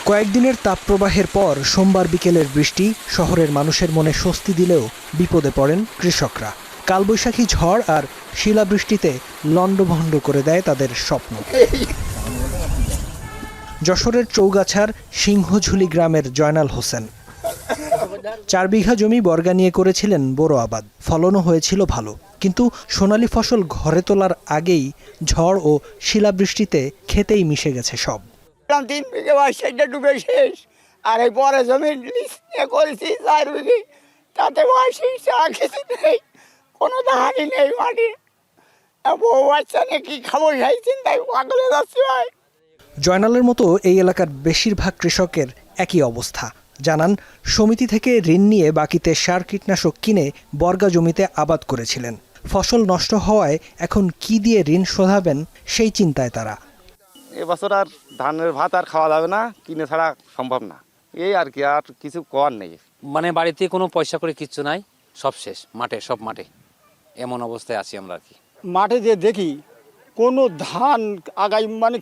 কয়েকদিনের তাপপ্রবাহের পর সোমবার বিকেলের বৃষ্টি শহরের মানুষের মনে স্বস্তি দিলেও বিপদে পড়েন কৃষকরা। কালবৈশাখী ঝড় আর শিলাবৃষ্টিতে লণ্ডভণ্ড করে দেয় তাদের স্বপ্ন। যশোরের চৌগাছার সিংহঝুলি গ্রামের জয়নাল হোসেন 4 বিঘা জমি বর্গা নিয়ে করেছিলেন বোরো আবাদ। ফলনও হয়েছিল ভালো, কিন্তু সোনালী ফসল ঘরে তোলার আগেই ঝড় ও শিলাবৃষ্টিতে খেতেই মিশে গেছে সব। 3 বিঘে সেটা ডুবে শেষ, আর এই পরে জমি করেছি 4 বিঘে, তাতে কিছু নেই, কোনো ধানই নেই মাটি। বউ বাচ্চা নিয়ে কি খাবো সেই চিন্তায় পাগলে যাচ্ছি ভাই। জয়নালের মতো এই এলাকার বেশিরভাগ কৃষকের একই অবস্থা। জানান, সমিতি থেকে ঋণ নিয়ে বাকিতে সার কীটনাশক কিনে বর্গা জমিতে আবাদ করেছিলেন। ফসল নষ্ট হওয়ায় এখন কি দিয়ে ঋণ শোধাবেন সেই চিন্তায় তারা। এবছর আর ধানের ভাত আর খাওয়া যাবে না, কিনে ছাড়া সম্ভব না, এই আর কি, আর কিছু করার নেই। মানে বাড়িতে কোনো পয়সা করে কিচ্ছু নাই, সব শেষ, সব মাঠে এমন অবস্থায় আছি আমরা আর কি। মাঠে যে দেখি কোনো ধান আগাই মানে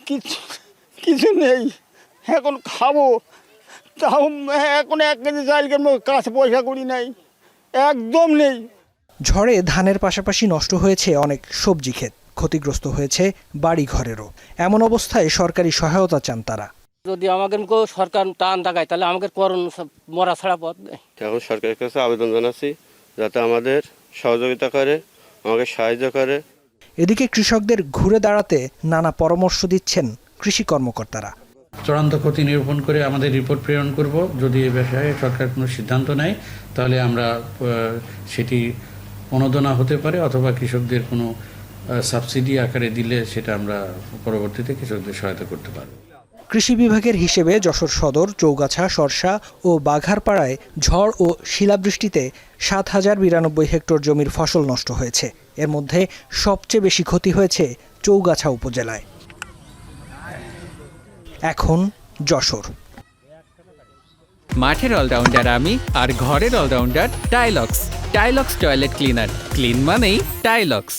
কিছু নেই, এখন খাবো তাও এখন 1 কেজি চাল কিনবো, কাছে পয়সা করি নাই, একদম নেই। ঝড়ে ধানের পাশাপাশি নষ্ট হয়েছে অনেক সবজি ক্ষেত, ক্ষতিগ্রস্ত হয়েছে বাড়ি ঘরেরও। এমন অবস্থায় সরকারি সহায়তা চান তারা। যদি আমাকে সরকার টান দেখায় তাহলে আমাকে মরা ছাড়া পথ নেই। এখন সরকারের কাছে আবেদন জানাচ্ছি যাতে আমাদের সহযোগিতা করে, আমাকে সাহায্য করে। এদিকে কৃষকদের ঘুরে দাঁড়াতে নানা পরামর্শ দিচ্ছেন কৃষি কর্মকর্তারা। চূড়ান্ত ক্ষতি নিরূপণ করে আমাদের রিপোর্ট প্রেরণ করব। যদি এ বিষয়ে সরকার কোনো সিদ্ধান্ত নেয় তাহলে আমরা সেটি অনুদান হতে পারে, অথবা কৃষকদের কোনো সাবসিডি আকারে দিলে সেটা আমরা পরবর্তীতে কৃষকদের সহায়তা করতে পারব। কৃষি বিভাগের হিসেবে যশোর সদর, চৌগাছা, শর্ষা ও বাঘারপাড়ায় ঝড় ও শিলাবৃষ্টিতে 7092 হেক্টর জমির ফসল নষ্ট হয়েছে। এর মধ্যে সবচেয়ে বেশি ক্ষতি হয়েছে চৌগাছা উপজেলায়। এখন যশোর। মাঠের অলরাউন্ডার আমি, আর ঘরের all rounder Tylox. Tylox toilet cleaner, clean মানেই টাইলক্স।